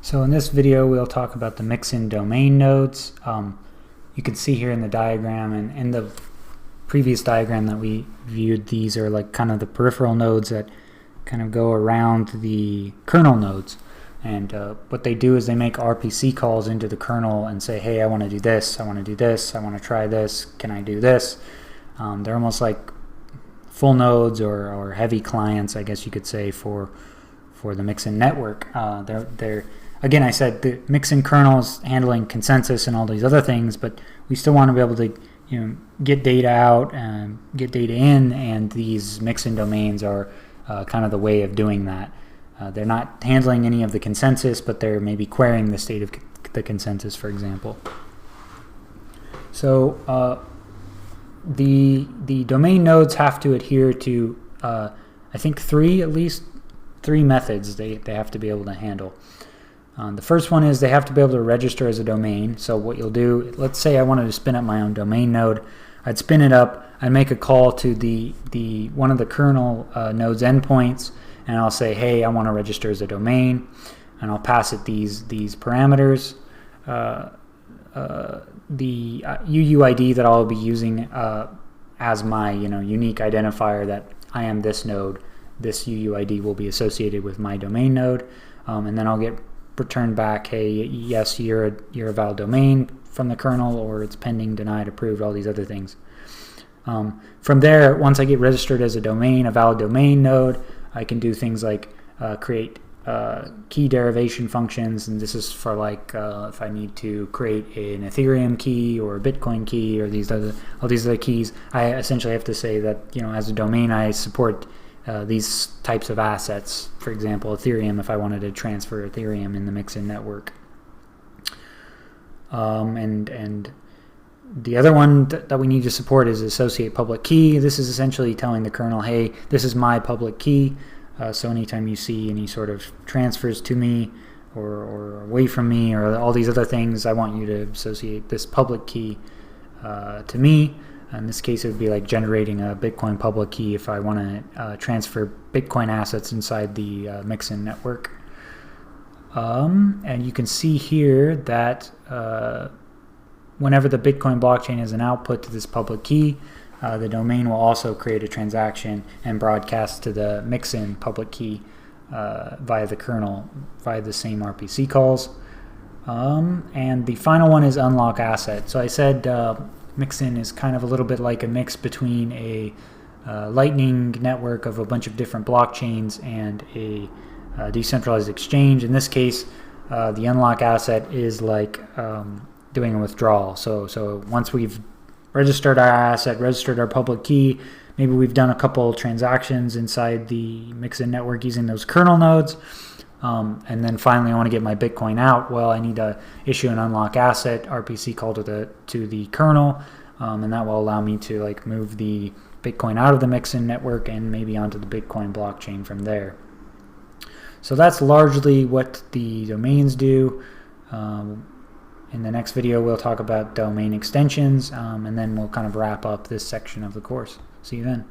So in this video we'll talk about the Mixin domain nodes. You can see here in the diagram, and in the previous diagram that we viewed, these are like kind of the peripheral nodes that kind of go around the kernel nodes. And what they do is they make RPC calls into the kernel and say, hey, I want to do this, I want to do this, I want to try this, can I do this? They're almost like full nodes or heavy clients, I guess you could say, for the Mixin network. They're again, I said the Mixin kernel is handling consensus and all these other things, but we still want to be able to get data out and get data in, and these Mixin domains are kind of the way of doing that. They're not handling any of the consensus, but they're maybe querying the state of the consensus, for example. So the domain nodes have to adhere to I think at least three methods they have to be able to handle. The first one is they have to be able to register as a domain. So what you'll do, let's say I wanted to spin up my own domain node. I'd spin it up, I'd make a call to the one of the kernel node's endpoints, and I'll say, hey, I want to register as a domain, and I'll pass it these parameters. The UUID that I'll be using as my unique identifier that I am this node, this UUID will be associated with my domain node, and then I'll get returned back, hey, yes, you're a valid domain from the kernel, or it's pending, denied, approved, all these other things. From there, once I get registered as a domain, a valid domain node, I can do things like create key derivation functions, and this is for like if I need to create an Ethereum key or a Bitcoin key or all these other keys. I essentially have to say that as a domain I support these types of assets. For example, Ethereum, if I wanted to transfer Ethereum in the Mixin network. And the other one that we need to support is associate public key. This is essentially telling the kernel, hey, this is my public key. So anytime you see any sort of transfers to me or away from me or all these other things, I want you to associate this public key to me. In this case, it would be like generating a Bitcoin public key if I want to transfer Bitcoin assets inside the Mixin network. And you can see here that whenever the Bitcoin blockchain is an output to this public key, the domain will also create a transaction and broadcast to the Mixin public key via the kernel, via the same RPC calls. And the final one is unlock asset. So I said Mixin is kind of a little bit like a mix between a lightning network of a bunch of different blockchains and a decentralized exchange. In this case, the unlock asset is like doing a withdrawal. So once we've registered our asset, registered our public key, maybe we've done a couple transactions inside the Mixin network using those kernel nodes, and then finally I want to get my Bitcoin out. Well, I need to issue an unlock asset RPC call to the kernel, and that will allow me to like move the Bitcoin out of the Mixin network and maybe onto the Bitcoin blockchain from there. So that's largely what the domains do. In the next video we'll talk about domain extensions, and then we'll kind of wrap up this section of the course. See you then.